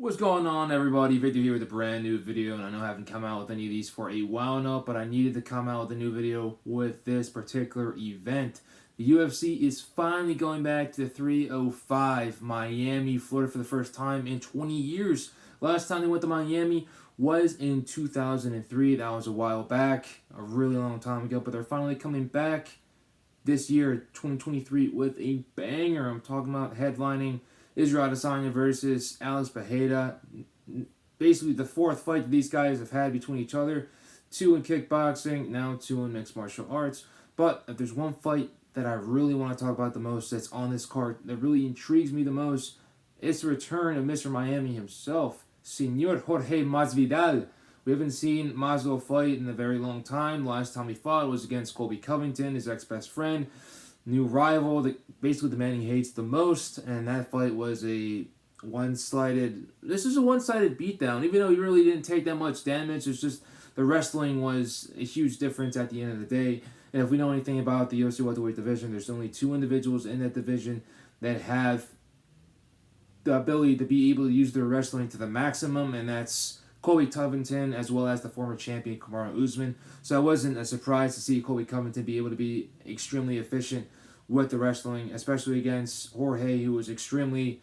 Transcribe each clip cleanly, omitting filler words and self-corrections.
What's going on, everybody? Victor here with a brand new video, and I know I haven't come out with any of these for a while now, but I needed to come out with a new video with this particular event. The UFC is finally going back to the 305 Miami, Florida for the first time in 20 years. Last time they went to Miami was in 2003. That was a while back, a really long time ago, but they're finally coming back this year, 2023, with a banger. I'm talking about headlining Israel Adesanya versus Alex Pereira. Basically, the fourth fight that these guys have had between each other. Two in kickboxing, now two in mixed martial arts. But if there's one fight that I really want to talk about the most that's on this card, that really intrigues me the most, it's the return of Mr. Miami himself, Senor Jorge Masvidal. We haven't seen Masvidal fight in a very long time. The last time he fought was against Colby Covington, his ex-best friend. New rival, basically the man he hates the most, and that fight was a one-sided beatdown. Even though he really didn't take that much damage, it's just the wrestling was a huge difference at the end of the day. And if we know anything about the UFC welterweight division, there's only two individuals in that division that have the ability to be able to use their wrestling to the maximum, and that's Colby Covington as well as the former champion Kamaru Usman. So it wasn't a surprise to see Colby Covington be able to be extremely efficient with the wrestling, especially against Jorge, who was extremely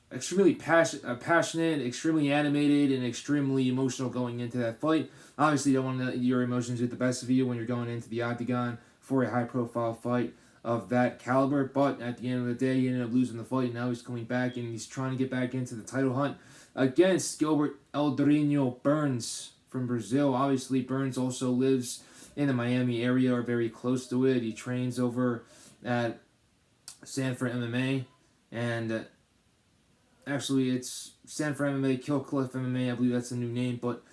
passionate, extremely animated, and extremely emotional going into that fight. Obviously, you don't want to let your emotions get the best of you when you're going into the octagon for a high-profile fight of that caliber, but at the end of the day, he ended up losing the fight, and now he's coming back, and he's trying to get back into the title hunt against Gilbert Burns from Brazil. Obviously, Burns also lives in the Miami area or very close to it. He trains over at Sanford MMA, and actually it's Sanford MMA, Kill Cliff MMA, I believe that's the new name, but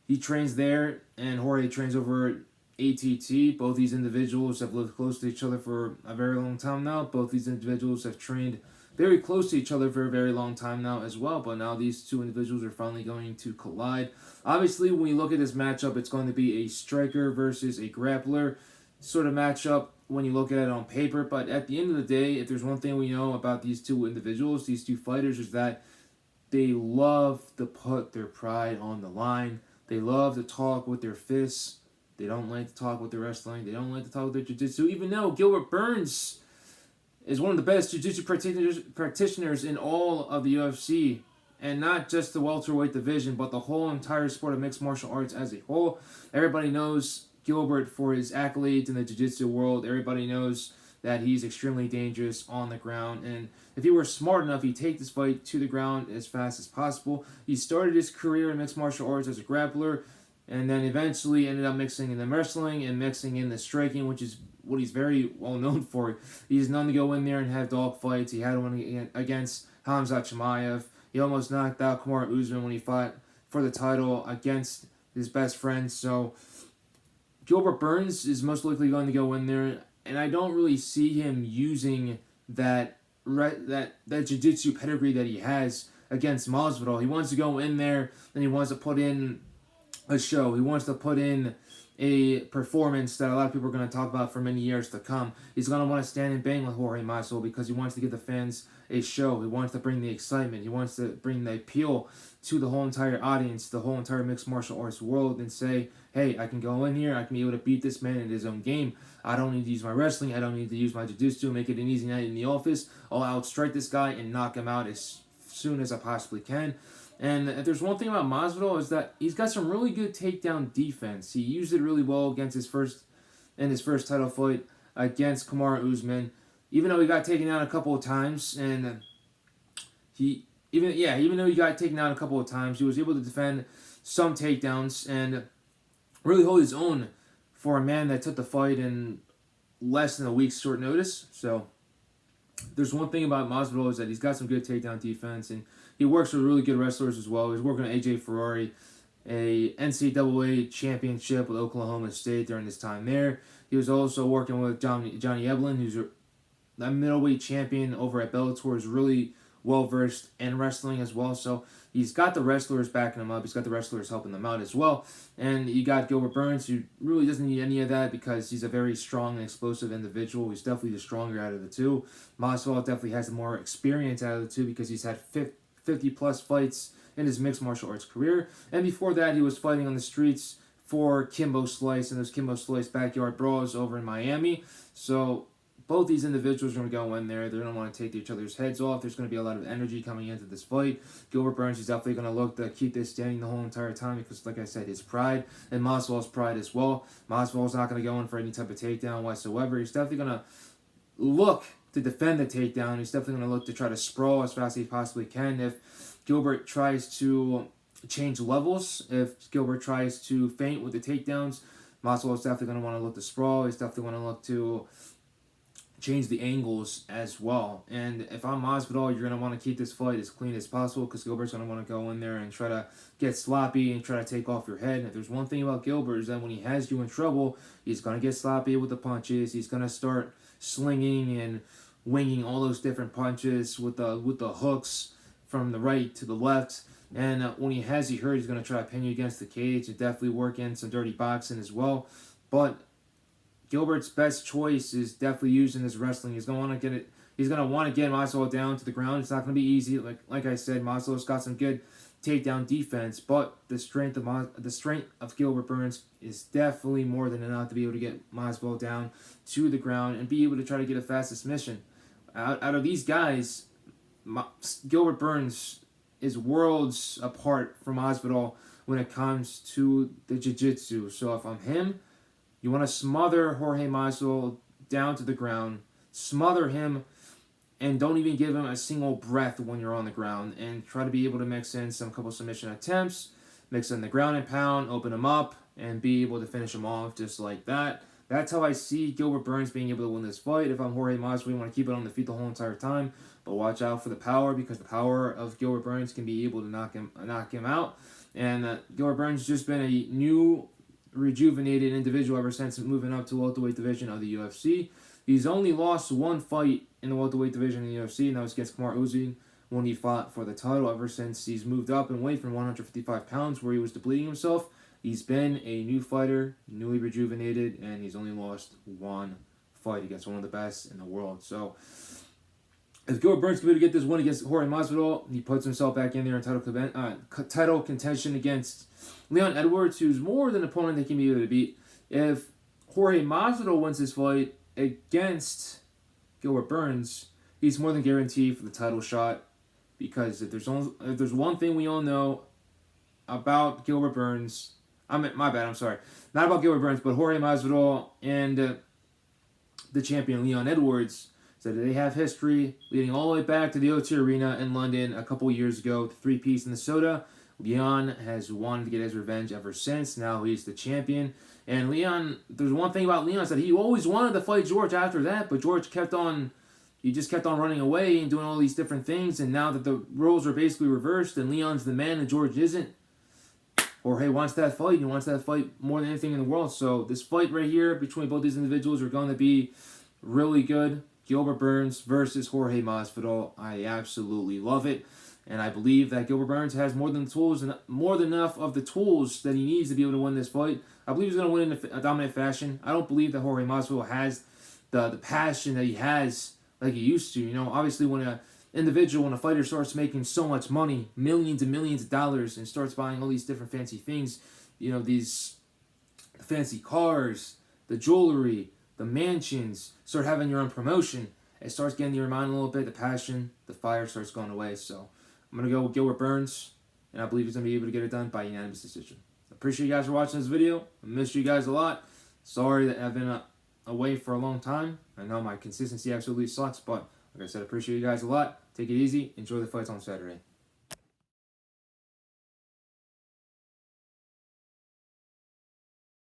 he trains there, and Jorge trains over at ATT. Both these individuals have lived close to each other for a very long time now. Both these individuals have trained very close to each other for a very long time now as well, but now these two individuals are finally going to collide. Obviously, when you look at this matchup, it's going to be a striker versus a grappler sort of matchup when you look at it on paper, but at the end of the day, if there's one thing we know about these two individuals, these two fighters, is that they love to put their pride on the line. They love to talk with their fists. They don't like to talk with their wrestling. They don't like to talk with their jiu-jitsu, even though Gilbert Burns is one of the best jiu-jitsu practitioners in all of the UFC, and not just the welterweight division, but the whole entire sport of mixed martial arts as a whole. Everybody knows Gilbert for his accolades in the jiu-jitsu world. Everybody knows that he's extremely dangerous on the ground, and if he were smart enough, he'd take this fight to the ground as fast as possible. He started his career in mixed martial arts as a grappler, and then eventually ended up mixing in the wrestling and mixing in the striking, which is what he's very well known for. He's known to go in there and have dog fights. He had one against Hamzat Chimaev. He almost knocked out Kamaru Usman when he fought for the title against his best friend. So Gilbert Burns is most likely going to go in there, and I don't really see him using that jiu-jitsu pedigree that he has against Masvidal. He wants to go in there, and he wants to put in a show. He wants to put in a performance that a lot of people are going to talk about for many years to come. He's going to want to stand and bang with Jorge Masvidal because he wants to give the fans a show. He wants to bring the excitement. He wants to bring the appeal to the whole entire audience, the whole entire mixed martial arts world, and say, hey, I can go in here, I can be able to beat this man in his own game. I don't need to use my wrestling. I don't need to use my jiu-jitsu, make it an easy night in the office. I'll outstrike this guy and knock him out as soon as I possibly can. And if there's one thing about Masvidal, is that he's got some really good takedown defense. He used it really well against his first title fight against Kamaru Usman. Even though he got taken out a couple of times, and even though he got taken out a couple of times, he was able to defend some takedowns and really hold his own for a man that took the fight in less than a week's short notice. So there's one thing about Masvidal, is that he's got some good takedown defense, and he works with really good wrestlers as well. He's working on AJ Ferrari, a NCAA championship with Oklahoma State during his time there. He was also working with Johnny Eblen, who's a middleweight champion over at Bellator, is really well-versed in wrestling as well. So he's got the wrestlers backing him up. He's got the wrestlers helping them out as well. And you got Gilbert Burns, who really doesn't need any of that because he's a very strong and explosive individual. He's definitely the stronger out of the two. Masvidal definitely has the more experience out of the two because he's had 50 plus fights in his mixed martial arts career. And before that, he was fighting on the streets for Kimbo Slice and those Kimbo Slice backyard brawls over in Miami. So both these individuals are going to go in there. They're going to want to take each other's heads off. There's going to be a lot of energy coming into this fight. Gilbert Burns is definitely going to look to keep this standing the whole entire time because, like I said, his pride and Masvidal's pride as well. Masvidal's not going to go in for any type of takedown whatsoever. He's definitely going to look to defend the takedown. He's definitely going to look to try to sprawl as fast as he possibly can. If Gilbert tries to change levels, if Gilbert tries to feint with the takedowns, Masvidal is definitely going to want to look to sprawl. He's definitely going to look to change the angles as well. And if I'm Masvidal, you're going to want to keep this fight as clean as possible because Gilbert's going to want to go in there and try to get sloppy and try to take off your head. And if there's one thing about Gilbert is that when he has you in trouble, he's going to get sloppy with the punches. He's going to start slinging and winging all those different punches with the hooks from the right to the left. And when he has you hurt, he's going to try to pin you against the cage and definitely work in some dirty boxing as well. But Gilbert's best choice is definitely using his wrestling. He's going to want to get it. He's going to want to get Masvidal down to the ground. It's not going to be easy. Like I said, Masvidal's got some good takedown defense, but the strength of Gilbert Burns is definitely more than enough to be able to get Masvidal down to the ground and be able to try to get a fast submission. Out of these guys, Gilbert Burns is worlds apart from Masvidal when it comes to the jiu-jitsu. So if I'm him, you want to smother Jorge Masvidal down to the ground, smother him, and don't even give him a single breath when you're on the ground, and try to be able to mix in some couple submission attempts, mix in the ground and pound, open him up, and be able to finish him off just like that. That's how I see Gilbert Burns being able to win this fight. If I'm Jorge Masvidal, you want to keep it on the feet the whole entire time, but watch out for the power because the power of Gilbert Burns can be able to knock him out. And Gilbert Burns just been a new, rejuvenated individual ever since moving up to welterweight division of the UFC. He's only lost one fight in the welterweight division in the UFC, and that was against Kamaru Usman when he fought for the title. Ever since he's moved up in weight from 155 pounds, where he was depleting himself, he's been a new fighter, newly rejuvenated, and he's only lost one fight against one of the best in the world. So if Gilbert Burns can be able to get this win against Jorge Masvidal, he puts himself back in there in title contention against Leon Edwards, who's more than an opponent that can be able to beat. If Jorge Masvidal wins this fight against Gilbert Burns, he's more than guaranteed for the title shot. Because if there's one thing we all know about Gilbert Burns, not about Gilbert Burns, but Jorge Masvidal and the champion Leon Edwards, so they have history leading all the way back to the O2 Arena in London a couple years ago, the three-piece in the soda. Leon has wanted to get his revenge ever since. Now he's the champion. And Leon, there's one thing about Leon is that he always wanted to fight George after that, but George kept on running away and doing all these different things. And now that the roles are basically reversed and Leon's the man and George isn't, Jorge wants that fight. He wants that fight more than anything in the world. So this fight right here between both these individuals are going to be really good. Gilbert Burns versus Jorge Masvidal. I absolutely love it. And I believe that Gilbert Burns has more than enough of the tools that he needs to be able to win this fight. I believe he's going to win in a dominant fashion. I don't believe that Jorge Masvidal has the passion that he has like he used to. You know, obviously when a fighter starts making so much money, millions and millions of dollars, and starts buying all these different fancy things, you know, these fancy cars, the jewelry, the mansions, start having your own promotion, it starts getting your mind a little bit, the passion, the fire starts going away. So I'm going to go with Gilbert Burns, and I believe he's going to be able to get it done by unanimous decision. Appreciate you guys for watching this video. I missed you guys a lot. Sorry that I've been away for a long time. I know my consistency absolutely sucks, but like I said, appreciate you guys a lot. Take it easy. Enjoy the fights on Saturday.